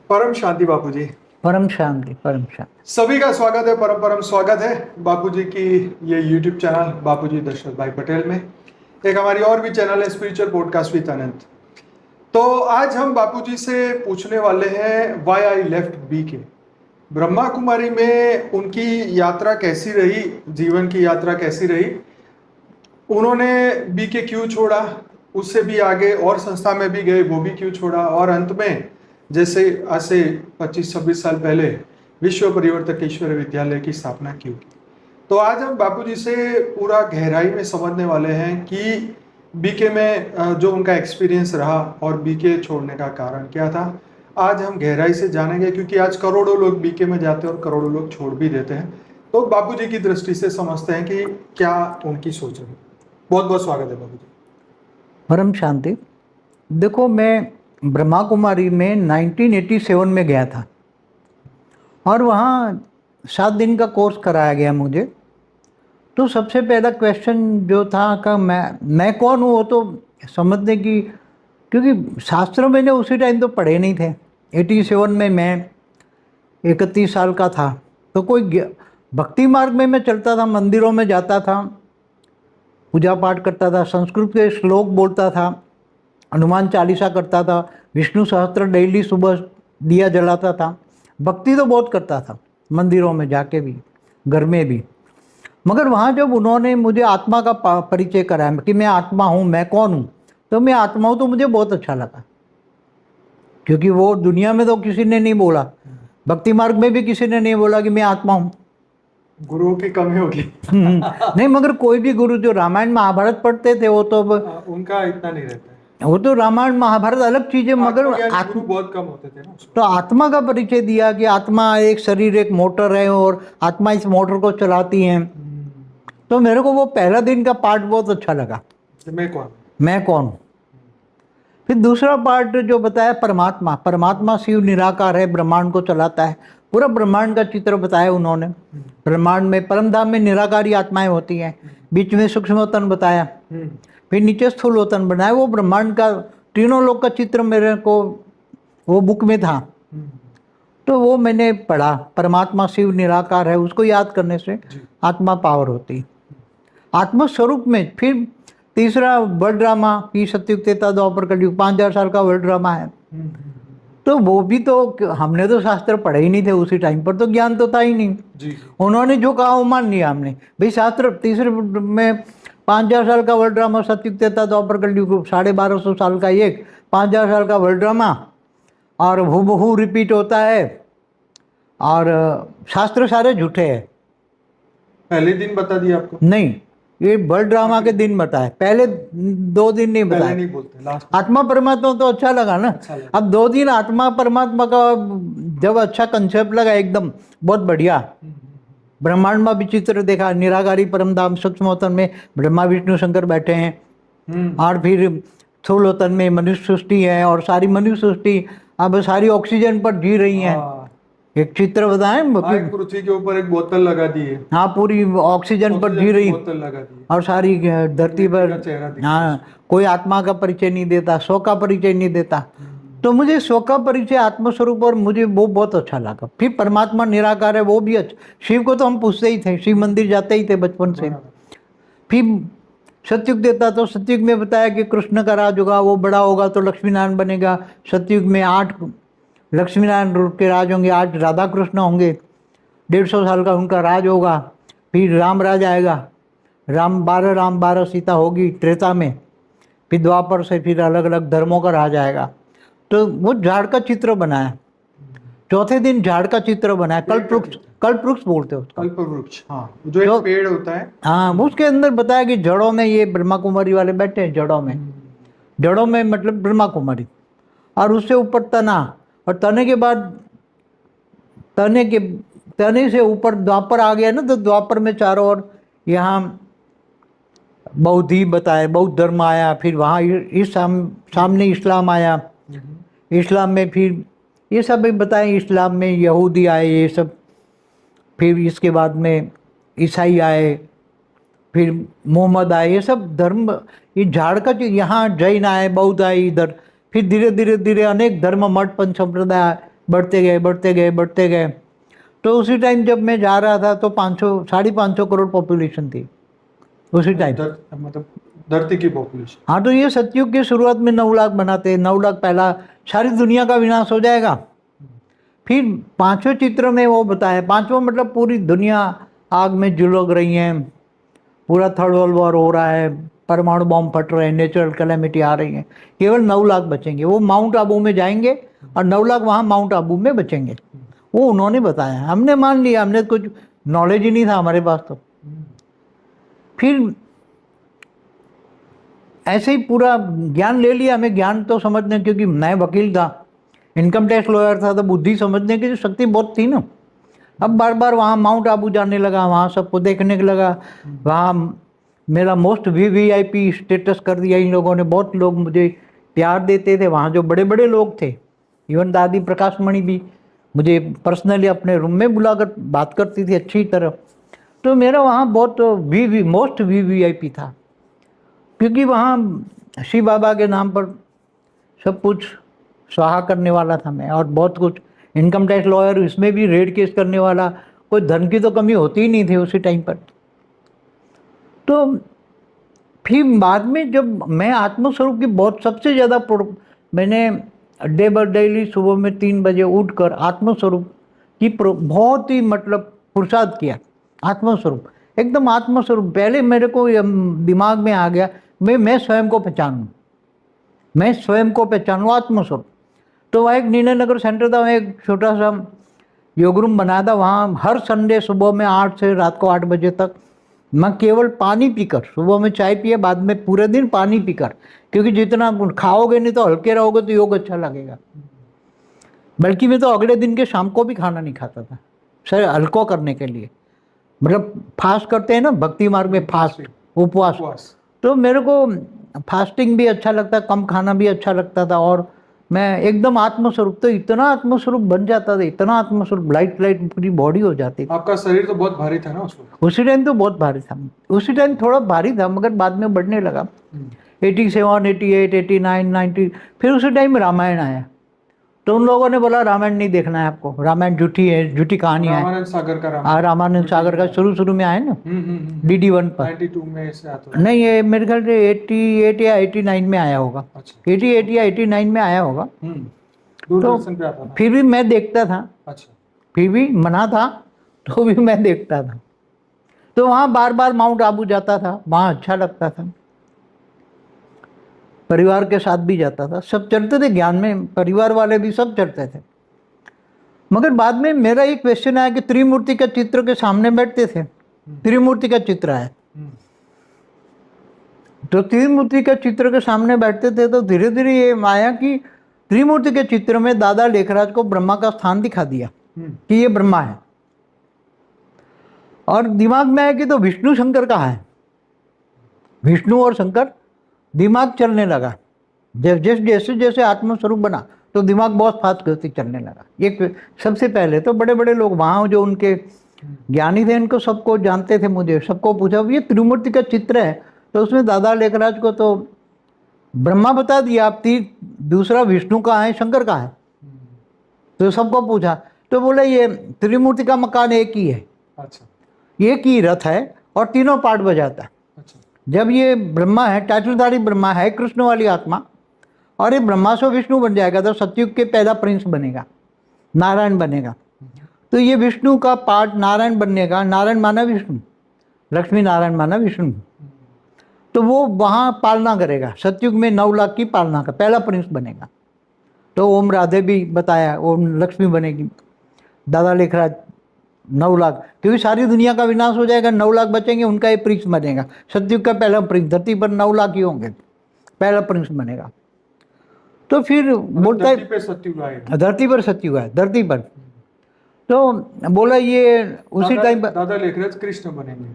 परम शांति बापूजी। परम शांति, परम शांति। सभी का स्वागत है, परम परम स्वागत है बापूजी की ये यूट्यूब चैनल बापूजी दशरथ भाई पटेल में। एक हमारी और भी चैनल है स्पिरिचुअल पॉडकास्ट विद अनंत। तो आज हम बापूजी से पूछने वाले हैं why I left BK. Brahma Kumari में उनकी यात्रा कैसी रही, जीवन की यात्रा कैसी रही, उन्होंने बीके क्यों छोड़ा, उससे भी आगे और संस्था में भी गए, वो भी क्यों छोड़ा, और अंत में जैसे आज से 25-26 साल पहले विश्व परिवर्तक ईश्वर विद्यालय की स्थापना क्यों की। तो आज हम बापूजी से पूरा गहराई में समझने वाले हैं कि बीके में जो उनका एक्सपीरियंस रहा और बीके छोड़ने का कारण क्या था। आज हम गहराई से जानेंगे, क्योंकि आज करोड़ों लोग बीके में जाते हैं और करोड़ों लोग छोड़ भी देते हैं। तो बापूजी की दृष्टि से समझते हैं कि क्या उनकी सोच है। बहुत बहुत स्वागत है बाबूजी। परम शांति। देखो, मैं ब्रह्मा कुमारी में 1987 में गया था और वहाँ 7 दिन का कोर्स कराया गया मुझे। तो सबसे पहला क्वेश्चन जो था कि मैं कौन हूँ, वो तो समझने की, क्योंकि शास्त्र मैंने उसी टाइम तो पढ़े नहीं थे। 87 में मैं 31 साल का था। तो कोई भक्ति मार्ग में मैं चलता था, मंदिरों में जाता था, पूजा पाठ करता था, संस्कृत के श्लोक बोलता था, हनुमान चालीसा करता था, विष्णु सहस्त्र डेली सुबह दिया जलाता था, भक्ति तो बहुत करता था, मंदिरों में जाके भी, घर में भी। मगर वहाँ जब उन्होंने मुझे आत्मा का परिचय कराया कि मैं आत्मा हूँ, मैं कौन हूँ, तो मैं आत्मा हूँ, तो मुझे बहुत अच्छा लगा। क्योंकि वो दुनिया में तो किसी ने नहीं बोला, भक्ति मार्ग में भी किसी ने नहीं बोला कि मैं आत्मा हूँ। गुरुओं की कमी होगी। नहीं, मगर कोई भी गुरु जो रामायण महाभारत पढ़ते थे वो तो उनका इतना नहीं रहता है। वो तो रामायण महाभारत अलग चीज है, मगर गुरु बहुत कम होते थे ना। तो आत्मा का परिचय दिया कि आत्मा एक शरीर, एक मोटर है और आत्मा इस मोटर को चलाती है। तो मेरे को वो पहला दिन का पार्ट बहुत अच्छा लगा, मैं कौन हूँ। फिर दूसरा पार्ट जो बताया, परमात्मा शिव निराकार है, ब्रह्मांड को चलाता है, पूरा ब्रह्मांड का चित्र बताया उन्होंने। ब्रह्मांड में परमधाम में निराकारी आत्माएं होती हैं, बीच में सूक्ष्मतन बताया, फिर नीचे स्थूलतन बनाया। वो ब्रह्मांड का तीनों लोक का चित्र मेरे को वो बुक में था, तो वो मैंने पढ़ा। परमात्मा शिव निराकार है, उसको याद करने से आत्मा पावर होती। आत्मा स्वरूप में फिर तीसरा वर्ल्ड ड्रामा की सतयुग त्रेता द्वापर कलयुग 5000 साल का वर्ल्ड ड्रामा है। तो वो भी तो हमने तो शास्त्र पढ़े ही नहीं थे उसी टाइम पर, तो ज्ञान तो था ही नहीं जी। उन्होंने जो कहा वो मान लिया हमने। भाई शास्त्र तीसरे में 5000 साल का वर्ल्ड ड्रामा, सतयुग त्रेता द्वापर कलयुग 1250 साल का एक, 5000 साल का वर्ल्ड ड्रामा, और हूबहू रिपीट होता है, और शास्त्र सारे झूठे हैं। पहले दिन बता दिया आपको? नहीं, ये वर्ल्ड ड्रामा के दिन बताए, पहले 2 दिन नहीं बताए। नहीं बोलते, आत्मा परमात्मा तो अच्छा लगा ना। अब 2 दिन आत्मा परमात्मा का जब अच्छा कंसेप्ट लगा, एकदम बहुत बढ़िया। ब्रह्मांड में भी चित्र देखा, निराकारी परमधाम सूक्ष्मोतन में ब्रह्मा विष्णु शंकर बैठे हैं, और फिर स्थूलोतन में मनुष्य सृष्टि है, और सारी मनुष्य सृष्टि अब सारी ऑक्सीजन पर जी रही है। एक चित्र बताएं, पृथ्वी के ऊपर एक बोतल लगा दी है। हाँ, पूरी ऑक्सीजन पर जी रही, बोतल लगा दी, और सारी धरती पर। हाँ, कोई आत्मा का परिचय नहीं देता, स्व का परिचय नहीं देता। तो मुझे स्व का परिचय आत्मस्वरूप, और मुझे वो बहुत अच्छा लगा। फिर परमात्मा निराकार है, वो भी अच्छा। शिव को तो हम पूछते ही थे, शिव मंदिर जाते ही थे बचपन से। फिर सतयुग देता, तो सतयुग में बताया कि कृष्ण का राज होगा, वो बड़ा होगा तो लक्ष्मी नारायण बनेगा। सतयुग में 8 लक्ष्मी नारायण के राज होंगे, 8 राधा कृष्ण होंगे, 150 साल का उनका राज होगा। फिर राम राज आएगा, राम 12 सीता होगी त्रेता में। फिर द्वापर से फिर अलग अलग धर्मों का राज आएगा। तो वो झाड़ का चित्र बनाया, चौथे दिन झाड़ का चित्र बनाया। कल्पवृक्ष बोलते हो, कल्पवृक्ष। हाँ, जो एक पेड़ होता है। हाँ, उसके अंदर बताया कि जड़ों में ये ब्रह्मा कुमारी वाले बैठे हैं, जड़ों में मतलब ब्रह्मा कुमारी, और उससे ऊपर तना, और तने के बाद तने से ऊपर द्वापर आ गया ना, तो द्वापर में चारों ओर यहाँ बौद्धि बताए, बौद्ध धर्म आया। फिर वहाँ इस सामने इस्लाम आया, इस्लाम में फिर ये सब भी बताए, इस्लाम में यहूदी आए ये सब। फिर इसके बाद में ईसाई आए, फिर मोहम्मद आए, ये सब धर्म, ये झाड़ का यहाँ जैन आए, बौद्ध आए इधर। फिर धीरे धीरे अनेक धर्म, मठ, पंच संप्रदाय बढ़ते गए बढ़ते गए बढ़ते गए। तो उसी टाइम जब मैं जा रहा था तो 500 करोड़ पॉपुलेशन थी उसी टाइम। मतलब धरती की पॉपुलेशन। हाँ, तो ये सतयुग की शुरुआत में 9 लाख बनाते, 9 लाख पहला सारी दुनिया का विनाश हो जाएगा। फिर 5वें चित्र में वो बताया, 5वां मतलब पूरी दुनिया आग में झुलस रही है, पूरा थर्ड वर्ल्ड वॉर हो रहा है, परमाणु बॉम्ब फट रहे हैं, नेचुरल कैलेमिटी आ रही है, केवल 9 लाख बचेंगे। वो माउंट आबू में जाएंगे और 9 लाख वहाँ माउंट आबू में बचेंगे। वो उन्होंने बताया, हमने मान लिया, हमने कुछ नॉलेज ही नहीं था हमारे पास। तो फिर ऐसे ही पूरा ज्ञान ले लिया, हमें ज्ञान तो समझने, क्योंकि मैं वकील था, इनकम टैक्स लॉयर था, तो बुद्धि समझने की जो शक्ति बहुत थी ना। अब बार बार वहाँ माउंट आबू जाने लगा, वहाँ सबको देखने लगा, वहाँ मेरा मोस्ट वीवीआईपी स्टेटस कर दिया इन लोगों ने। बहुत लोग मुझे प्यार देते थे वहाँ, जो बड़े बड़े लोग थे। इवन दादी प्रकाश मणि भी मुझे पर्सनली अपने रूम में बुलाकर बात करती थी अच्छी तरह। तो मेरा वहाँ बहुत मोस्ट वीवीआईपी था, क्योंकि वहाँ शिव बाबा के नाम पर सब कुछ स्वाहा करने वाला था मैं, और बहुत कुछ इनकम टैक्स लॉयर, इसमें भी रेड केस करने वाला, कोई धन की तो कमी होती ही नहीं थी उसी टाइम पर। तो फिर बाद में जब मैं आत्मस्वरूप की बहुत सबसे ज़्यादा मैंने डे बाय डेली सुबह में 3 बजे उठकर आत्मस्वरूप की बहुत ही मतलब पुरुषार्थ किया। आत्मस्वरूप, एकदम आत्मस्वरूप। पहले मेरे को दिमाग में आ गया मैं स्वयं को पहचानूँ, मैं स्वयं को पहचानूँ, आत्मस्वरूप। तो वहाँ एक निर्णय नगर सेंटर था, वहाँ एक छोटा सा योग रूम बनाया था। वहाँ हर संडे सुबह में 8 से रात को 8 बजे तक मैं केवल पानी पीकर, सुबह में चाय पिए, बाद में पूरे दिन पानी पीकर, क्योंकि जितना खाओगे नहीं तो हल्के रहोगे तो योग अच्छा लगेगा। बल्कि मैं तो अगले दिन के शाम को भी खाना नहीं खाता था, सर हल्को करने के लिए, मतलब फास्ट करते हैं ना भक्ति मार्ग में, फास्ट, उपवास। तो मेरे को फास्टिंग भी अच्छा लगता, कम खाना भी अच्छा लगता था, और मैं एकदम आत्मस्वरूप, तो इतना आत्मस्वरूप बन जाता था, इतना आत्मस्वरूप, लाइट पूरी बॉडी हो जाती थी। आपका शरीर तो बहुत भारी था ना उसी टाइम तो बहुत भारी था, उसी टाइम थोड़ा भारी था, मगर बाद में बढ़ने लगा। 87, 88, 89, 90, फिर उसी टाइम रामायण आया। तो उन लोगों ने बोला रामायण नहीं देखना है आपको, रामायण झूठी है, झूठी कहानी है। रामानंद सागर का रामायण, रामानंद सागर का शुरू में आया ना DD1 पर। 92 में से आता नहीं, ये मेरे ख्याल से 88 या 89 में आया होगा। अच्छा। 88 या 89 में आया होगा। दूरदर्शन पे आता था। फिर भी मैं देखता था। अच्छा। फिर भी मना था तो भी मैं देखता था। तो वहाँ बार बार माउंट आबू जाता था, वहाँ अच्छा लगता था, परिवार के साथ भी जाता था, सब चलते थे ज्ञान में, परिवार वाले भी सब चलते थे। मगर बाद में मेरा एक क्वेश्चन आया कि त्रिमूर्ति का चित्र के सामने बैठते थे, त्रिमूर्ति का चित्र है, तो त्रिमूर्ति का चित्र के सामने बैठते थे, तो धीरे धीरे ये आया कि त्रिमूर्ति के चित्र में दादा लेखराज को ब्रह्मा का स्थान दिखा दिया कि ये ब्रह्मा है। और दिमाग में आया कि तो विष्णु शंकर कहाँ है, विष्णु और शंकर। दिमाग चलने लगा, जैसे जैसे आत्मस्वरूप बना तो दिमाग बहुत फास्ट गति चलने लगा। ये सबसे पहले तो बड़े बड़े लोग वहाँ जो उनके ज्ञानी थे, उनको सबको जानते थे, मुझे सबको पूछा ये त्रिमूर्ति का चित्र है, तो उसमें दादा लेखराज को तो ब्रह्मा बता दिया, आप दूसरा विष्णु कहाँ है, शंकर कहाँ है। तो सबको पूछा, तो बोले ये त्रिमूर्ति का मकान एक ही है। अच्छा। एक ही रथ है और तीनों पार्ट बजाता है। अच्छा। जब ये ब्रह्मा है, टाटूधारी ब्रह्मा है, कृष्ण वाली आत्मा, और ये ब्रह्मा से विष्णु बन जाएगा तो सतयुग के पहला प्रिंस बनेगा, नारायण बनेगा। तो ये विष्णु का पार्ट नारायण बनने का, नारायण माना विष्णु, लक्ष्मी नारायण माना विष्णु, तो वो वहाँ पालना करेगा, सतयुग में 9 लाख की पालना का पहला प्रिंस बनेगा। तो ओम राधे भी बताया, ओम लक्ष्मी बनेगी, दादा लेखराज 9 लाख, क्योंकि सारी दुनिया का विनाश हो जाएगा, 9 लाख बचेंगे, उनका ये प्रिंस बनेगा, सतयुग का पहला प्रिंस। धरती पर 9 लाख ही होंगे, पहला प्रिंस बनेगा। तो फिर बोलता है धरती पर सतयुग है, धरती पर। तो बोला ये उसी टाइम पर दादा लेखराज कृष्ण बनेंगे।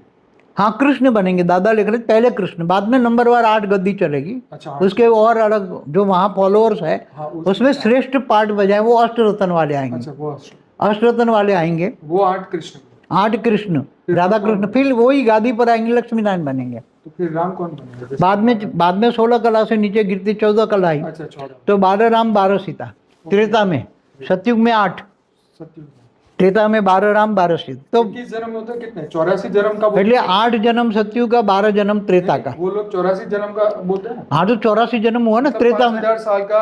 हाँ, कृष्ण बनेंगे, दादा लेखराज पहले कृष्ण, बाद में नंबरवार 8 गद्दी चलेगी। अच्छा, उसके और अलग जो वहाँ फॉलोअर्स है, हाँ, उसमें श्रेष्ठ पार्ट बजाए वो अष्टरत्न वाले आएंगे। अच्छा, वो अष्टरत्न वाले आएंगे, वो 8 कृष्ण, राधा कृष्ण। फिर वही गादी पर आएंगे, लक्ष्मी नारायण बनेंगे। तो फिर राम कौन बनेंगे? बाद में 16 कला से नीचे गिरती 14 कला आई। अच्छा, 14। तो 12 राम 12 सीता त्रेता में, सतयुग में 8, सतयुग में त्रेता में 12 राम 12 सीता। तो 21 जन्म होते हैं, कितने 84 जन्म का पहले 8 जन्म सतयुग का, 12 जन्म त्रेता का। वो लोग 84 जन्म का बोलते हैं। हाँ तो 84 जन्म हुआ ना त्रेता में। 5000 साल का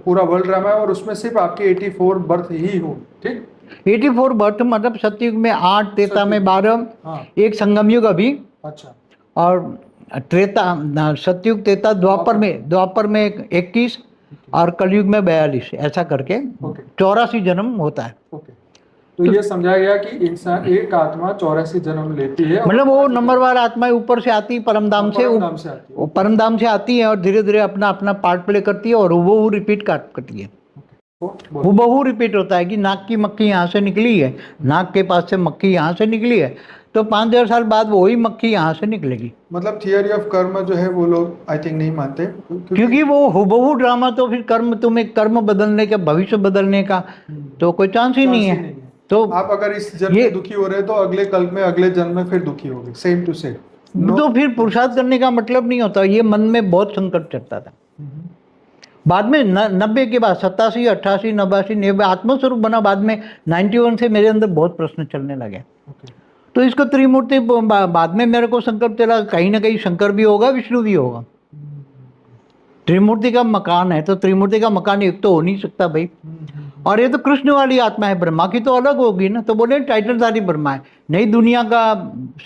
पूरा वर्ल्ड ड्रामा है और उसमें सिर्फ आपकी 84 बर्थ ही हो, ठीक। 84 बर्थ मतलब सतयुग में 8, त्रेता में 12, हाँ। एक संगम युग अभी, अच्छा। और त्रेता सतयुग त्रेता द्वापर में 21 और कलयुग में 42, ऐसा करके 84 जन्म होता है। ओके, तो ये समझा गया कि इंसान एक आत्मा 84 जन्म लेती है। मतलब वो नंबरवार आत्माएं ऊपर से आती है परमधाम से परमधाम से आती है और धीरे धीरे अपना अपना पार्ट प्ले करती है और वो रिपीट करती है। वो बहु रिपीट होता है कि नाक की मक्खी यहाँ से निकली है, नाक के पास से मक्खी यहाँ से निकली है, तो 5000 साल बाद वही मक्खी यहाँ से निकलेगी। मतलब थियरी ऑफ कर्म जो है वो लोग आई थिंक नहीं मानते, क्योंकि वो हुबहू ड्रामा, तो फिर तुम्हें कर्म बदलने का, भविष्य बदलने का तो कोई चांस ही नहीं है। तो आप अगर इस जन्म में दुखी हो रहे तो अगले कल में, अगले जन्म में फिर दुखी होगे, सेम टू सेम। तो फिर पुरुषार्थ करने का मतलब नहीं होता। ये मन में बहुत संकट चलता था। बाद में 90 के बाद 87, 88, 89, 90 आत्मस्वरूप बना। बाद में 91 से मेरे अंदर बहुत प्रश्न चलने लगे। तो इसको त्रिमूर्ति बाद में मेरे को संकट चला, कहीं ना कहीं शंकर भी होगा, विष्णु भी होगा। त्रिमूर्ति का मकान है तो त्रिमूर्ति का मकान एक तो हो नहीं सकता भाई। और ये तो कृष्ण वाली आत्मा है, ब्रह्मा की तो अलग होगी ना। तो बोले टाइटलधारी ब्रह्मा है, नई दुनिया का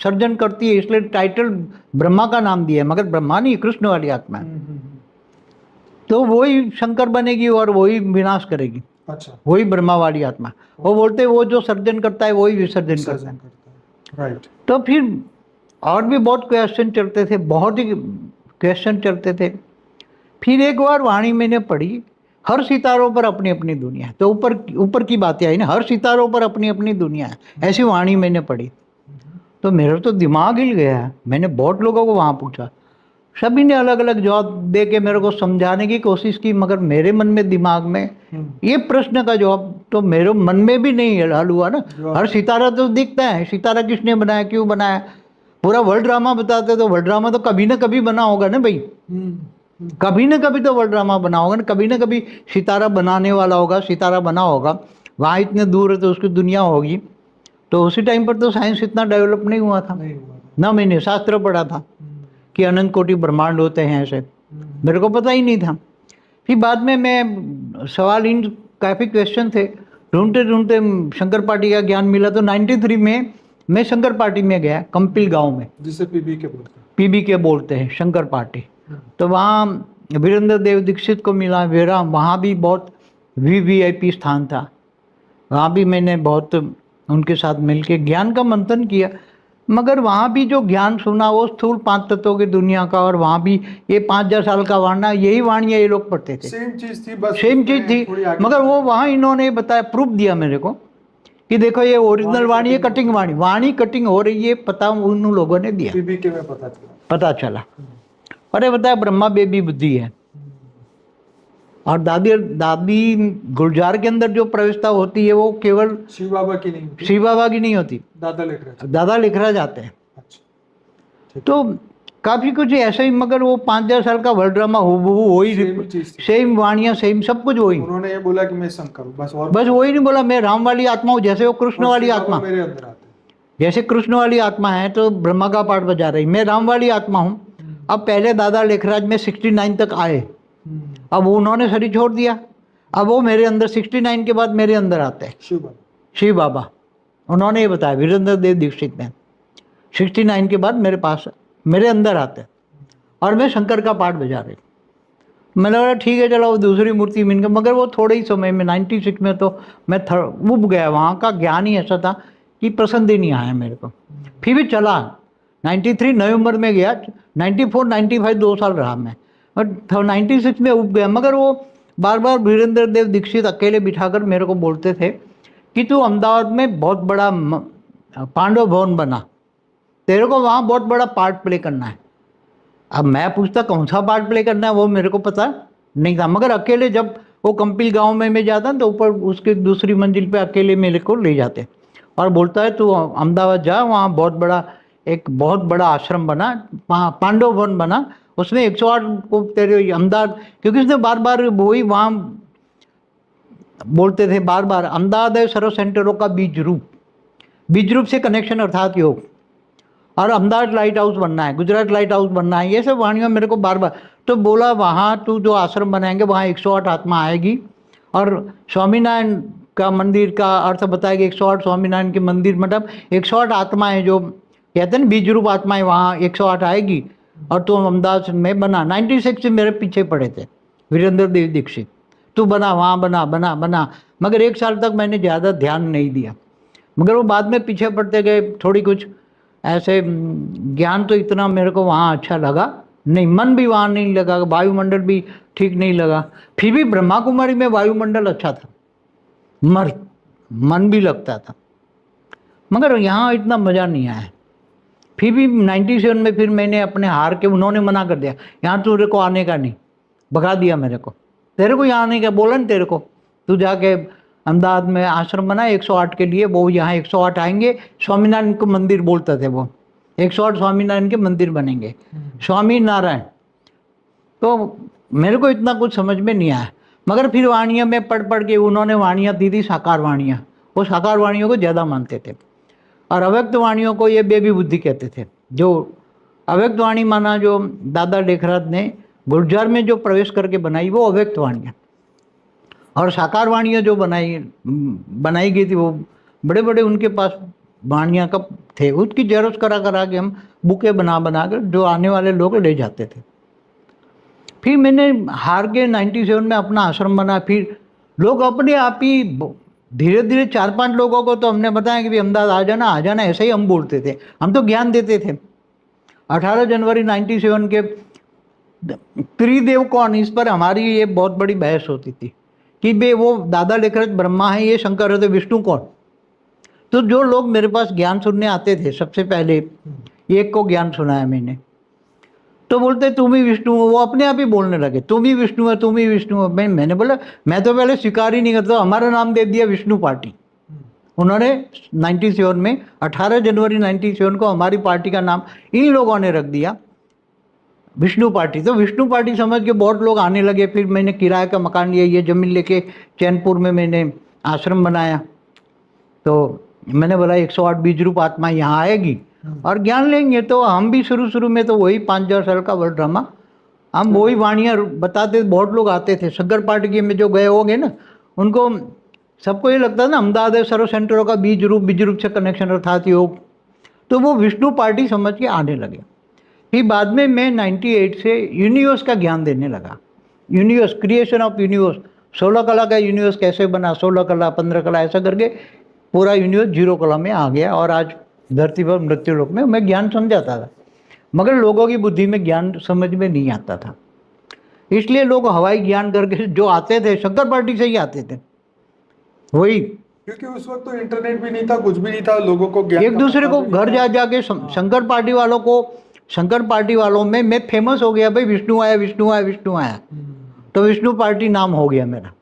सर्जन करती है, इसलिए टाइटल ब्रह्मा का नाम दिया है, मगर ब्रह्मा नहीं, कृष्ण वाली आत्मा है। तो वही शंकर बनेगी और वही विनाश करेगी। अच्छा, वही ब्रह्मा वाली आत्मा। वो बोलते वो जो सर्जन करता है वही विसर्जन करता है। राइट। तो फिर और भी बहुत क्वेश्चन चलते थे, बहुत ही क्वेश्चन चलते थे। फिर एक बार वाणी मैंने पढ़ी, हर सितारों पर अपनी अपनी दुनिया है। तो ऊपर की बातें आई ना, हर सितारों पर अपनी अपनी दुनिया है, ऐसी वाणी मैंने पढ़ी। तो मेरा तो दिमाग हिल गया। मैंने बहुत लोगों को वहाँ पूछा, सभी ने अलग अलग जवाब दे के मेरे को समझाने की कोशिश की, मगर मेरे मन में, दिमाग में ये प्रश्न का जवाब तो मेरे मन में भी नहीं हल हुआ ना। हर सितारा तो दिखता है, सितारा किसने बनाया, क्यों बनाया, पूरा वर्ल्ड ड्रामा बताते तो वर्ल्ड ड्रामा तो कभी ना कभी बना होगा ना भाई। कभी ना कभी तो वर्ल्ड ड्रामा बना होगा ना, कभी ना कभी सितारा बनाने वाला होगा, सितारा बना होगा। वहाँ इतने दूर है तो उसकी दुनिया होगी। तो उसी टाइम पर तो साइंस इतना डेवलप नहीं हुआ था ना। मैंने शास्त्र पढ़ा था कि अनंत कोटि ब्रह्मांड होते हैं, ऐसे मेरे को पता ही नहीं था। फिर बाद में मैं सवाल, इन काफ़ी क्वेश्चन थे, ढूंढते ढूंढते शंकर पार्टी का ज्ञान मिला। तो 93 में मैं शंकर पार्टी में गया, कंपिल गांव में, जिसे पीबी के बोलते हैं, शंकर पार्टी। तो वहाँ वीरेंद्र देव दीक्षित को मिला, वहाँ भी बहुत वीवीआईपी स्थान था। वहाँ भी मैंने बहुत उनके साथ मिलके ज्ञान का मंथन किया। मगर वहाँ भी जो ज्ञान सुना वो स्थूल 5 तत्वों की दुनिया का, और वहाँ भी ये 5000 साल का वाणा, यही वाणियाँ ये लोग पढ़ते थे। सेम चीज़ थी, बस सेम चीज़ थी। मगर वो वहाँ इन्होंने बताया, प्रूफ दिया मेरे को कि देखो ये ओरिजिनल वाणी है, कटिंग वाणी कटिंग हो रही है, पता उन लोगों ने दिया, पीबीके में पता चला। अरे बताया ब्रह्मा बेबी बुद्धि है। और दादी गुलजार के अंदर जो प्रवेशता होती है वो केवल शिव बाबा की नहीं होती, दादा लिखरा जाते हैं। अच्छा। तो काफी कुछ ऐसा ही, मगर वो 5000 साल का वर्ल्ड ड्रामा वही सेम वाणियाँ, सेम सब कुछ वही। उन्होंने ये बोला कि मैं शंकर हूँ, बस वही नहीं बोला मैं राम वाली आत्मा हूँ, जैसे वो कृष्ण वाली आत्मा मेरे अंदर आते हैं। जैसे कृष्ण वाली आत्मा है तो ब्रह्मा का पाठ बजा रही, मैं राम वाली आत्मा हूँ। अब पहले दादा लेखराज में 69 तक आए, अब उन्होंने शरीर छोड़ दिया, अब वो मेरे अंदर 69 के बाद मेरे अंदर आते हैं शिव बाबा। उन्होंने ये बताया, वीरेंद्र देव दीक्षित ने, 69 के बाद मेरे पास मेरे अंदर आते हैं और मैं शंकर का पाठ बजा रही। मैंने बोला ठीक है चलो दूसरी मूर्ति मिल गई, मगर वो थोड़े ही समय में 96 में तो मैं उब गया। वहाँ का ज्ञान ही ऐसा था कि पसंद ही नहीं आया मेरे को। फिर भी चला, 93 नवंबर में गया, 94 95 2 साल रहा मैं, और 96 में उब गया। मगर वो बार बार वीरेंद्र देव दीक्षित अकेले बिठाकर मेरे को बोलते थे कि तू अहमदाबाद में बहुत बड़ा पांडव भवन बना, तेरे को वहाँ बहुत बड़ा पार्ट प्ले करना है। अब मैं पूछता कौन सा पार्ट प्ले करना है, वो मेरे को पता नहीं था। मगर अकेले जब वो कंपिल गांव में मैं जाता तो ऊपर उसके दूसरी मंजिल पे अकेले मेरे को ले जाते और बोलता है तू अहमदाबाद जा, वहाँ बहुत बड़ा आश्रम बना, पांडव भवन बना, उसमें 108 को तेरे अहमदाबाद, क्योंकि उसने बार बार वही वहाँ बोलते थे बार बार, अहमदाबाद है सर्व सेंटरों का बीज रूप से कनेक्शन अर्थात योग, और अहमदाबाद लाइट हाउस बनना है, गुजरात लाइट हाउस बनना है, ये सब वाणियाँ मेरे को बार बार। तो बोला वहाँ तू जो आश्रम बनाएंगे वहाँ 108 आत्मा आएगी, और स्वामीनारायण का मंदिर का अर्थ बताएगा 108 स्वामीनारायण के मंदिर, मतलब 108 आत्माएं जो कहते हैं ना बीज रूप आत्माएं, वहाँ 108 आएगी, और तो अहमदाबाद में बना। 96 से मेरे पीछे पड़े थे वीरेंद्र देव दीक्षित, तू बना वहाँ बना बना बना, मगर 1 साल तक मैंने ज़्यादा ध्यान नहीं दिया, मगर वो बाद में पीछे पड़ते गए। थोड़ी कुछ ऐसे ज्ञान तो इतना मेरे को वहाँ अच्छा लगा नहीं, मन भी वहाँ नहीं लगा, वायुमंडल भी ठीक नहीं लगा। फिर भी ब्रह्मा कुमारी में वायुमंडल अच्छा था, मन भी लगता था, मगर यहाँ इतना मज़ा नहीं आया। फिर भी 97 में फिर मैंने अपने हार के, उन्होंने मना कर दिया, यहाँ तेरे को आने का नहीं, भगा दिया मेरे को, तेरे को यहाँ आने का बोला न तेरे को, तू जाके अहमदाबाद में आश्रम बना 108 के लिए, वो यहाँ 108 आएंगे, स्वामीनारायण को मंदिर बोलते थे वो, 108 स्वामीनारायण के मंदिर बनेंगे, स्वामी नारायण। तो मेरे को इतना कुछ समझ में नहीं आया, मगर फिर वाणियाँ में पढ़ के उन्होंने वाणियाँ दी थी साकार वाणियाँ, वो साकार वाणियों को ज़्यादा मानते थे, और अव्यक्त वाणियों को ये बेबी बुद्धि कहते थे। जो अव्यक्त वाणी माना जो दादा लेखराज ने गुर्जर में जो प्रवेश करके बनाई वो अव्यक्त वाणियाँ, और साकार वाणियाँ जो बनाई गई थी वो बड़े बड़े उनके पास वाणियाँ कब थे, उसकी जेरोस करा के हम बुके बना कर जो आने वाले लोग ले जाते थे। फिर मैंने हार के 97 में अपना आश्रम बना, फिर लोग अपने आप ही धीरे धीरे 4-5 लोगों को तो हमने बताया कि भाई अहमदाबाद आ जाना, ऐसे ही हम बोलते थे, हम तो ज्ञान देते थे। 18 जनवरी 97 के त्रिदेव कौन, इस पर हमारी ये बहुत बड़ी बहस होती थी कि बे वो दादा लेखराज ब्रह्मा है, ये शंकर है, तो विष्णु कौन। तो जो लोग मेरे पास ज्ञान सुनने आते थे, सबसे पहले एक को ज्ञान सुनाया मैंने, तो बोलते तुम ही विष्णु हो, वो अपने आप ही बोलने लगे तुम ही विष्णु है, तुम ही विष्णु हो। मैंने बोला मैं तो पहले स्वीकार ही नहीं करता, हमारा नाम दे दिया विष्णु पार्टी। उन्होंने 97 में 18 जनवरी 97 को हमारी पार्टी का नाम इन लोगों ने रख दिया विष्णु पार्टी। तो विष्णु पार्टी समझ के बहुत लोग आने लगे। फिर मैंने किराए का मकान लिया, ये ज़मीन लेके चैनपुर में मैंने आश्रम बनाया। तो मैंने बोला 108 बीज रूप आत्मा यहाँ आएगी और ज्ञान लेंगे। तो हम भी शुरू में तो वही 5000 साल का वर्ड ड्रामा, हम वही वाणियाँ बताते, बहुत लोग आते थे। शंकर पार्टी में जो गए होंगे ना, उनको सबको ये लगता है ना अहमदाबाद सर्व सेंटरों का बीज रूप से कनेक्शन अर्थात योग, तो वो विष्णु पार्टी समझ के आने लगे। फिर बाद में मैं 98 से यूनिवर्स का ज्ञान देने लगा। यूनिवर्स, क्रिएशन ऑफ यूनिवर्स, 16 कला का यूनिवर्स कैसे बना, 16 कला 15 कला ऐसा करके पूरा यूनिवर्स 0 कला में आ गया। और आज धरती पर मृत्यु लोक में मैं ज्ञान समझाता था, मगर लोगों की बुद्धि में ज्ञान समझ में नहीं आता था। इसलिए लोग हवाई ज्ञान करके जो आते थे शंकर पार्टी से ही आते थे वही, क्योंकि उस वक्त तो इंटरनेट भी नहीं था, कुछ भी नहीं था, लोगों को ज्ञान एक दूसरे को घर जा जाके शंकर पार्टी वालों को, शंकर पार्टी वालों में मैं फेमस हो गया, भाई विष्णु आया विष्णु आया विष्णु आया, तो विष्णु पार्टी नाम हो गया मेरा।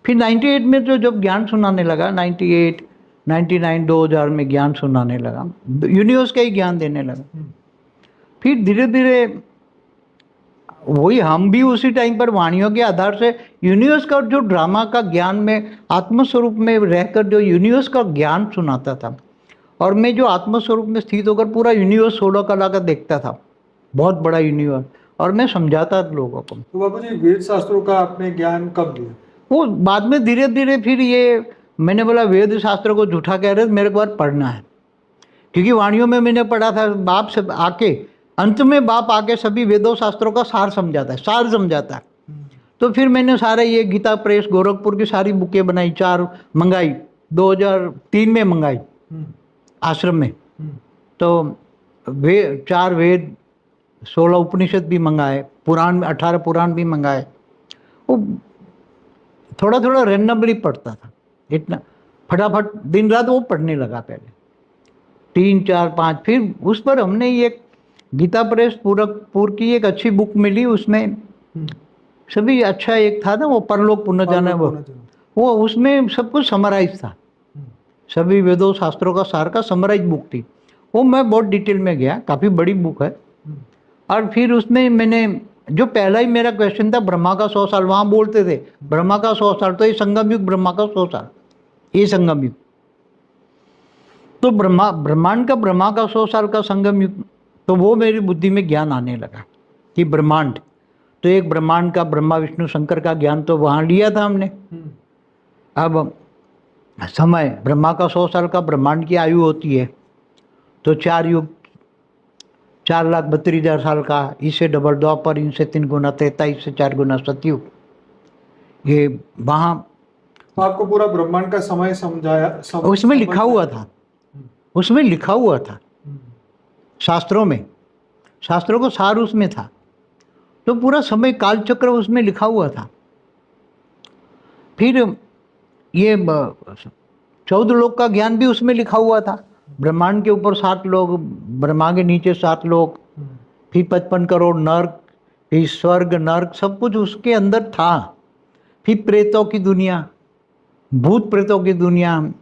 फिर 98 में तो जब ज्ञान सुनाने लगा, 98, 99, 2000 में ज्ञान सुनाने लगा, यूनिवर्स का ही ज्ञान देने लगा। फिर धीरे धीरे वही हम भी उसी टाइम पर वाणियों के आधार से यूनिवर्स का जो ड्रामा का ज्ञान में आत्मस्वरूप में रहकर जो यूनिवर्स का ज्ञान सुनाता था, और मैं जो आत्मस्वरूप में स्थित होकर पूरा यूनिवर्स 16 कला का देखता था, बहुत बड़ा यूनिवर्स, और मैं समझाता लोगों को। तो बाबू जी वेद शास्त्रों का आपने ज्ञान कब लिया? वो बाद में धीरे धीरे फिर ये मैंने बोला वेद शास्त्र को झूठा कह रहे, मेरे को पढ़ना है, क्योंकि वाणियों में मैंने पढ़ा था बाप से आके, अंत में बाप आके सभी वेदों शास्त्रों का सार समझाता है, सार समझाता है। तो फिर मैंने सारे ये गीता प्रेस गोरखपुर की सारी बुकें बनाई, 4 मंगाई, 2003 में मंगाई आश्रम में। तो 4 वेद, 16 उपनिषद भी मंगाए, पुराण 18 पुराण भी मंगाए। वो थोड़ा थोड़ा रैंडमली पढ़ता था, इतना फटाफट दिन रात वो पढ़ने लगा। पहले 3, 4, 5, फिर उस पर हमने ये गीता प्रेस गोरखपुर की एक अच्छी बुक मिली, उसमें सभी अच्छा एक था ना वो परलोक पुनर्जाना, वो उसमें सब कुछ समराइज था, सभी वेदों शास्त्रों का सार का समराइज बुक थी। वो मैं बहुत डिटेल में गया, काफ़ी बड़ी बुक है। और फिर उसमें मैंने जो पहला ही मेरा क्वेश्चन था, ब्रह्मा का 100 साल, वहां बोलते थे ब्रह्मा का 100 साल, तो ये संगम युग, ब्रह्मा का 100 साल, ये संगम युग। तो ब्रह्मांड का 100 साल का संगम युग, तो वो मेरी बुद्धि में ज्ञान आने लगा कि ब्रह्मांड, तो एक ब्रह्मांड का ब्रह्मा विष्णु शंकर का ज्ञान तो वहाँ लिया था हमने। अब समय, ब्रह्मा का 100 साल का ब्रह्मांड की आयु होती है, तो 4 युग, 4,32,000 साल का, इससे डबल द्वापर, इनसे 3 गुना 43, से 4 गुना सतयुग, ये वहाँ तो आपको पूरा ब्रह्मांड का समय समझाया, उसमें लिखा हुआ था, उसमें लिखा हुआ था शास्त्रों में, शास्त्रों का सार उसमें था, तो पूरा समय काल चक्र उसमें लिखा हुआ था। फिर ये 14 लोक का ज्ञान भी उसमें लिखा हुआ था, ब्रह्मांड के ऊपर 7 लोग, ब्रह्मा के नीचे 7 लोग, फिर 55 करोड़ नर्क, फिर स्वर्ग नर्क, सब कुछ उसके अंदर था। फिर प्रेतों की दुनिया, भूत प्रेतों की दुनिया,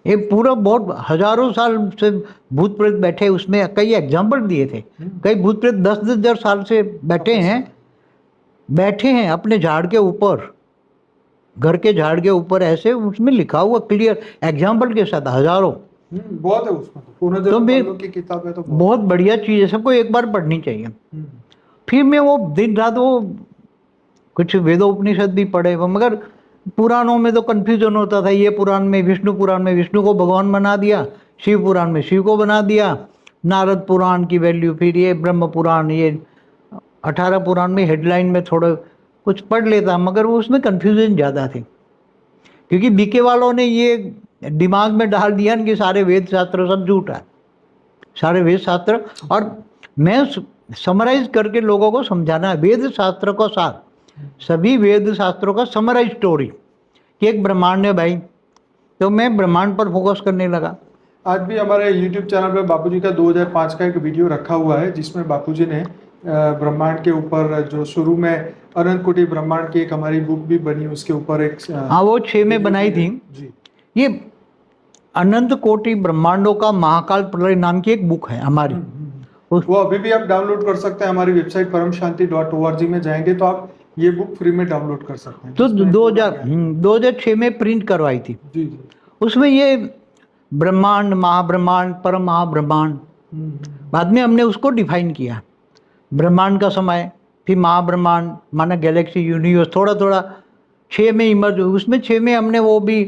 ये पूरा बहुत हजारों साल से भूत प्रेत बैठे, उसमें कई एग्जाम्पल दिए थे, कई भूत प्रेत 10,000 साल से बैठे हैं अपने झाड़ के ऊपर, घर के झाड़ के ऊपर, ऐसे उसमें लिखा हुआ क्लियर एग्जाम्पल के साथ, हजारों। बहुत है उसमें, तो पुनर्जन्म की किताब है, तो बहुत बढ़िया चीज़ है, सबको एक बार पढ़नी चाहिए। फिर मैं वो दिन रात वो कुछ वेदोपनिषद भी पढ़े, मगर पुराणों में तो कन्फ्यूजन होता था, ये पुराण में, विष्णु पुराण में विष्णु को भगवान बना दिया, शिव पुराण में शिव को बना दिया, नारद पुराण की वैल्यू, फिर ये ब्रह्म पुराण, ये 18 पुराण में हेडलाइन में थोड़ा कुछ पढ़ लेता, मगर वो उसमें कन्फ्यूजन ज़्यादा थी, क्योंकि बीके वालों ने ये दिमाग में डाल दिया कि सारे वेद शास्त्र सब झूठ है, सारे वेद शास्त्र। और मैं समराइज करके लोगों को समझाना है वेद शास्त्र को सार, सभी वेद शास्त्रों का समराइज स्टोरी कि एक ब्रह्मांड है भाई, तो मैं ब्रह्मांड पर फोकस करने लगा। आज भी हमारे YouTube चैनल पे बापूजी का 2005 का एक वीडियो रखा हुआ है, जिसमें बापूजी ने ब्रह्मांड के ऊपर, जो शुरू में अनंत कोटि ब्रह्मांड की एक हमारी बुक भी बनी, उसके ऊपर एक, हाँ वो 6 में बनाई थी जी। ये अनंत कोटि ब्रह्मांडों का महाकाल प्रलय नाम की एक बुक है हमारी, वो अभी भी आप डाउनलोड कर सकते हैं, हमारी वेबसाइट paramshanti.org में जाएंगे तो आप ये बुक फ्री में डाउनलोड कर सकते हैं। तो 2006 में प्रिंट करवाई थी जी जी। उसमें ये ब्रह्मांड, महाब्रह्मांड, परम महाब्रह्मांड, बाद में हमने उसको डिफाइन किया, ब्रह्मांड का समय, फिर महाब्रह्मांड माना गैलेक्सी यूनिवर्स, थोड़ा थोड़ा 6 में इमर्ज, उसमें 6 में हमने वो भी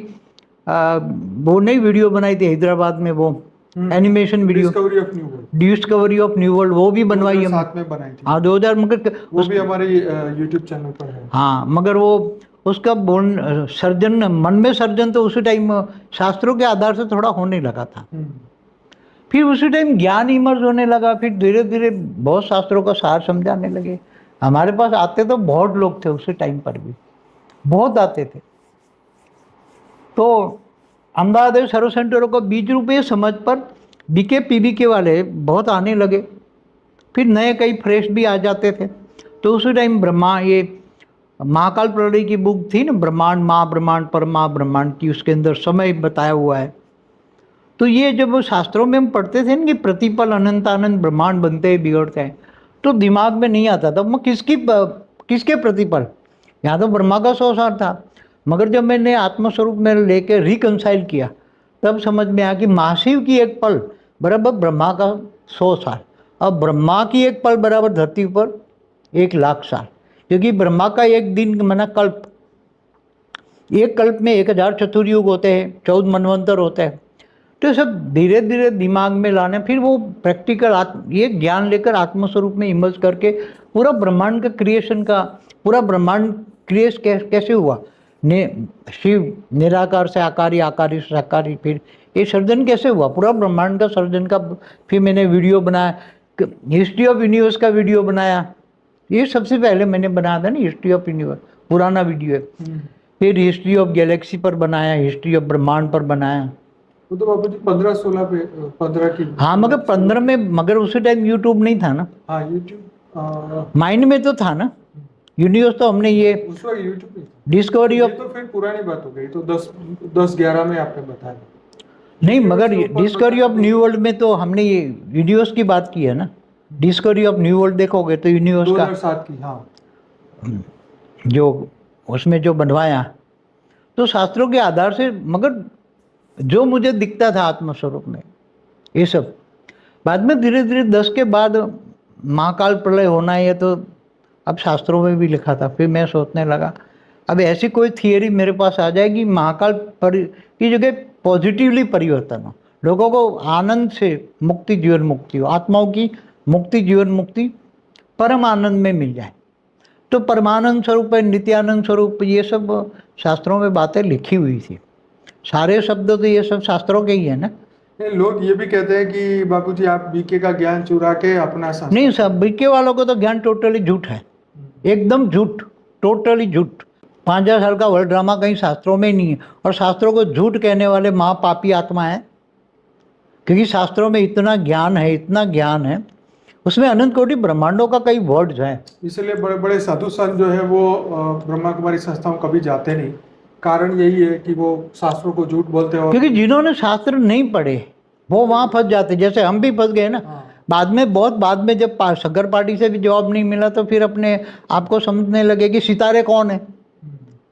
वो नई वीडियो बनाई थी हैदराबाद में, वो animation video, discovery of new world, वो भी बनवाई हम, साथ में बनाई थी। हाँ 2000, मगर वो भी हमारे यूट्यूब चैनल पर है। हाँ, मगर वो उसका सर्जन, मन में सर्जन तो उसी टाइम शास्त्रों के आधार से थोड़ा होने लगा था, फिर उसी टाइम ज्ञान इमर्ज होने लगा, फिर धीरे धीरे बहुत शास्त्रों का सार समझाने लगे। हमारे पास आते तो बहुत लोग थे उसी टाइम पर भी, बहुत आते थे। तो अहमदाबाद सर्व सेंटरों को 20 रुपये समझ पर बीके पीबीके वाले बहुत आने लगे, फिर नए कई फ्रेश भी आ जाते थे। तो उसी टाइम ब्रह्मा, ये महाकाल प्रलय की बुक थी ना, ब्रह्मांड, महाब्रह्मांड, परमा ब्रह्मांड की, उसके अंदर समय बताया हुआ है। तो ये जब शास्त्रों में हम पढ़ते थे ना कि प्रतिपल अनंत अनंत ब्रह्मांड बनते हैं बिगड़ते हैं, तो दिमाग में नहीं आता था मैं किसके प्रतिपल, यहाँ तो ब्रह्मा का 100 साल था, मगर जब मैंने आत्मस्वरूप में लेके रिकंसाइल किया तब समझ में आया कि महाशिव की एक पल बराबर ब्रह्मा का 100 साल, अब ब्रह्मा की एक पल बराबर धरती पर 1,00,000 साल, क्योंकि ब्रह्मा का एक दिन मना कल्प, एक कल्प में 1000 चतुर्युग होते हैं, 14 मनवंतर होते हैं। तो सब धीरे धीरे दिमाग में लाने, फिर वो प्रैक्टिकल ये ज्ञान लेकर आत्मस्वरूप में इमर्ज करके पूरा ब्रह्मांड का क्रिएशन का, पूरा ब्रह्मांड क्रिएट कैसे हुआ, शिव निराकार से आकारी, आकारी से साकारी, फिर ये सर्जन कैसे हुआ, पूरा ब्रह्मांड का सर्जन का। फिर मैंने वीडियो बनाया, हिस्ट्री ऑफ यूनिवर्स का वीडियो बनाया, ये सबसे पहले मैंने बनाया था ना, हिस्ट्री ऑफ यूनिवर्स पुराना वीडियो है। फिर हिस्ट्री ऑफ गैलेक्सी पर बनाया, हिस्ट्री ऑफ ब्रह्मांड पर बनाया। वो तो बाबू जी 15-16 पे 15 की, हाँ मगर 15 में, मगर उसी टाइम यूट्यूब नहीं था ना। हाँ यूट्यूब माइंड में तो था ना यूनिवर्स, तो हमने ये उस वक्त यूट्यूब नहीं, डिस्कवरी ऑफ, तो फिर पुरानी बात हो गई, तो 10-11 में आपने बताया नहीं, मगर डिस्कवरी ऑफ न्यू वर्ल्ड में तो हमने ये यूनिवर्स की बात की है ना, डिस्कवरी ऑफ न्यू वर्ल्ड देखोगे तो यूनिवर्स का 2007 की, हाँ। जो उसमें जो बनवाया तो शास्त्रों के आधार से, मगर जो मुझे दिखता था आत्मस्वरूप में ये सब, बाद में धीरे धीरे 10 के बाद महाकाल प्रलय होना है, तो अब शास्त्रों में भी लिखा था। फिर मैं सोचने लगा अब ऐसी कोई थियरी मेरे पास आ जाएगी महाकाल की जगह पॉजिटिवली परिवर्तन हो, लोगों को आनंद से मुक्ति, जीवन मुक्ति हो, आत्माओं की मुक्ति, जीवन मुक्ति परम आनंद में मिल जाए। तो परमानंद स्वरूप है, नित्यानंद स्वरूप, ये सब शास्त्रों में बातें लिखी हुई थी। सारे शब्द तो ये सब शास्त्रों के ही है ना। लोग ये भी कहते हैं कि बापूजी आप बीके का ज्ञान चुरा के अपना शास्त्र। नहीं, सब बीके वालों को तो ज्ञान टोटली झूठ है, एकदम झूठ, टोटली झूठ। 5000 साल का वर्ल्ड ड्रामा कहीं शास्त्रों में ही नहीं है। और शास्त्रों को झूठ कहने वाले महापापी आत्मा है, क्योंकि शास्त्रों में इतना ज्ञान है, इतना ज्ञान है, उसमें अनंत कोटि ब्रह्मांडों का कई वर्ड्स हैं। इसलिए बड़े बड़े साधु संत जो है वो ब्रह्मा कुमारी संस्थाओं कभी जाते नहीं। कारण यही है कि वो शास्त्रों को झूठ बोलते हैं। क्योंकि जिन्होंने शास्त्र नहीं पढ़े वो वहाँ फंस जाते, जैसे हम भी फंस गए ना। बाद में, बहुत बाद में, जब शक्कर पार्टी से भी जवाब नहीं मिला तो फिर अपने आपको समझने लगे कि सितारे कौन है।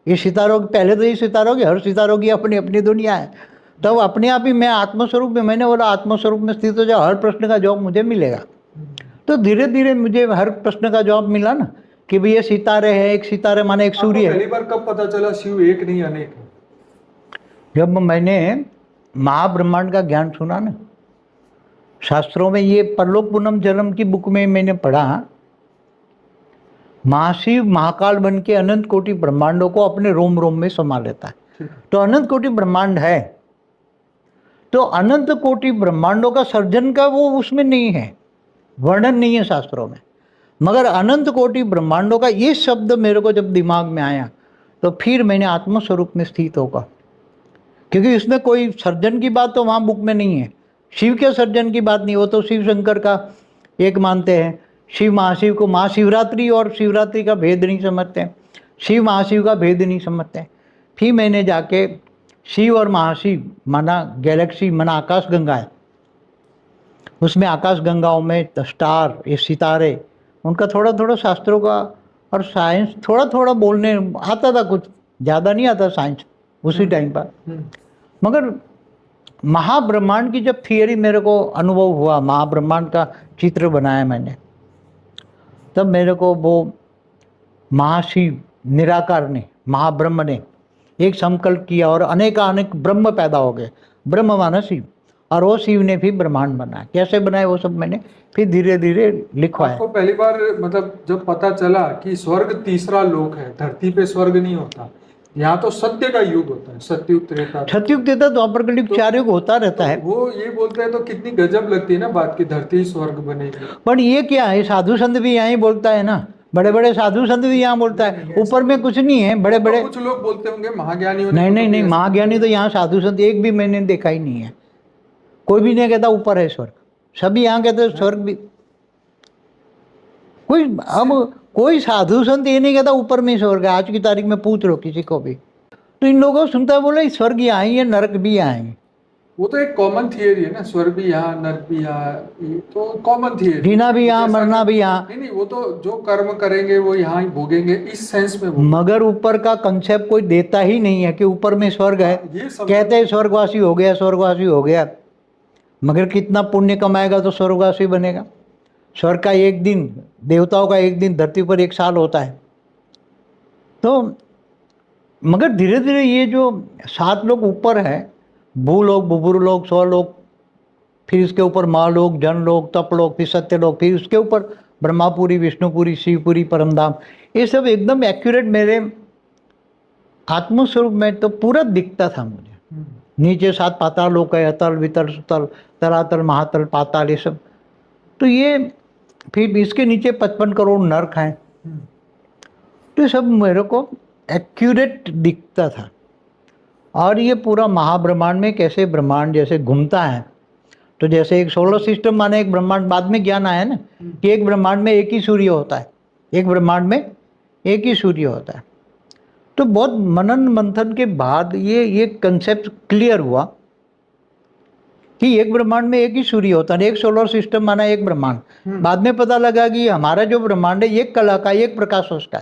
ये सितारों, पहले तो ये सितारों की, हर सितारों की अपनी अपनी दुनिया है। तब अपने आप ही मैं आत्मस्वरूप में, मैंने बोला आत्मस्वरूप में स्थित हो जाओ, हर प्रश्न का जवाब मुझे मिलेगा। तो धीरे धीरे मुझे हर प्रश्न का जवाब मिला ना, कि भाई ये सितारे है, एक सितारे माने एक सूर्य है। पहली बार कब पता चला शिव एक नहीं अनेक है? जब मैंने महाब्रह्मांड का ज्ञान सुना ना, शास्त्रों में ये परलोक पूनम जन्म की बुक में मैंने पढ़ा, महाशिव महाकाल बन के अनंत कोटि ब्रह्मांडों को अपने रोम रोम में समा लेता है। तो अनंत कोटि ब्रह्मांड है, तो अनंत कोटि ब्रह्मांडों का सर्जन का वो उसमें नहीं है, वर्णन नहीं है शास्त्रों में। मगर अनंत कोटि ब्रह्मांडों का ये शब्द मेरे को जब दिमाग में आया तो फिर मैंने आत्मस्वरूप में स्थित होगा, क्योंकि इसमें कोई सर्जन की बात तो वहाँ बुक में नहीं है, शिव के सर्जन की बात नहीं। वो तो शिव शंकर का एक मानते हैं, शिव महाशिव को महाशिवरात्रि और शिवरात्रि का भेद नहीं समझते हैं, शिव महाशिव का भेद नहीं समझते हैं। फिर मैंने जाके शिव और महाशिव माना गैलेक्सी, माना आकाश गंगा है, उसमें आकाश गंगाओं में स्टार, ये सितारे, उनका थोड़ा थोड़ा शास्त्रों का और साइंस थोड़ा थोड़ा बोलने आता था, कुछ ज़्यादा नहीं आता साइंस उसी टाइम पर। मगर महाब्रह्मांड की जब थियरी मेरे को अनुभव हुआ, महाब्रह्मांड का चित्र बनाया मैंने, तब मेरे को वो महाशिव निराकार ने, महाब्रह्म ने एक संकल्प किया और अनेकानेक ब्रह्म पैदा हो गए। ब्रह्म माना शिव, और वो शिव ने भी ब्रह्मांड बनाया। कैसे बनाए वो सब मैंने फिर धीरे धीरे लिखवाया। आपको पहली बार मतलब जब पता चला कि स्वर्ग तीसरा लोक है, धरती पे स्वर्ग नहीं होता, यहाँ तो सत्य का युग होता है, सत्युग त्रेता, सत्युग त्रेता द्वापर कलयुग, चार युग होता रहता है। वो ये बोलते हैं तो कितनी गजब लगती है ना बात की, धरती स्वर्ग बनेगी। पर ये क्या है, साधु संत भी यहाँ ही बोलता है ना, बड़े बड़े साधु संत भी यहाँ बोलता है, ऊपर में कुछ नहीं है। बड़े बड़े कुछ लोग बोलते होंगे महाज्ञानी, नहीं, महाज्ञानी तो यहाँ साधु संत एक भी मैंने देखा ही नहीं है। कोई भी नहीं कहता ऊपर है स्वर्ग, सभी यहाँ कहते हैं स्वर्ग भी। कोई, अब कोई साधु संत ये नहीं कहता ऊपर में स्वर्ग है। आज की तारीख में पूछ लो किसी को भी, तो इन लोगों को सुनता है, बोले स्वर्ग यहाँ ही है, नरक भी यहाँ है। वो तो एक कॉमन थियरी है ना, स्वर्ग भी यहाँ, नरक भी यहाँ, ये तो कॉमन थियरी। जीना भी यहाँ, मरना भी यहाँ। नहीं, वो तो जो कर्म करेंगे वो यहाँ ही भोगेंगे, इस सेंस में। मगर ऊपर का कंसेप्ट कोई देता ही नहीं है कि ऊपर में स्वर्ग है। कहते हैं स्वर्गवासी हो गया, स्वर्गवासी हो गया, मगर कितना पुण्य कमाएगा तो स्वर्गवासी बनेगा। स्वर्ग का एक दिन, देवताओं का एक दिन, धरती पर 1 साल होता है। तो मगर धीरे धीरे ये जो 7 लोग ऊपर है, भूलोक, बुभुरलोक, स्वलोक, फिर इसके ऊपर महालोक, जनलोक, तपलोक, फिर सत्यलोक, फिर उसके ऊपर ब्रह्मापुरी, विष्णुपुरी, शिवपुरी, परमधाम, ये सब एकदम एक्यूरेट मेरे आत्मस्वरूप में तो पूरा दिखता था मुझे। नीचे 7 पाताल लोक है, अतल, वितल, सुतल, तलातल, महातल, पाताल, ये सब। तो ये फिर इसके नीचे 55 करोड़ नर्क हैं। तो सब मेरे को एक्यूरेट दिखता था। और ये पूरा महाब्रह्मांड में कैसे ब्रह्मांड जैसे घूमता है, तो जैसे एक सोलर सिस्टम माने एक ब्रह्मांड, बाद में ज्ञान आया ना कि एक ब्रह्मांड में एक ही सूर्य होता है, एक ब्रह्मांड में एक ही सूर्य होता है। तो बहुत मनन मंथन के बाद ये कंसेप्ट क्लियर हुआ कि एक ब्रह्मांड में एक ही सूर्य होता है, एक सोलर सिस्टम माना एक ब्रह्मांड। बाद में पता लगा कि हमारा जो ब्रह्मांड है एक कला का, एक प्रकाश उसका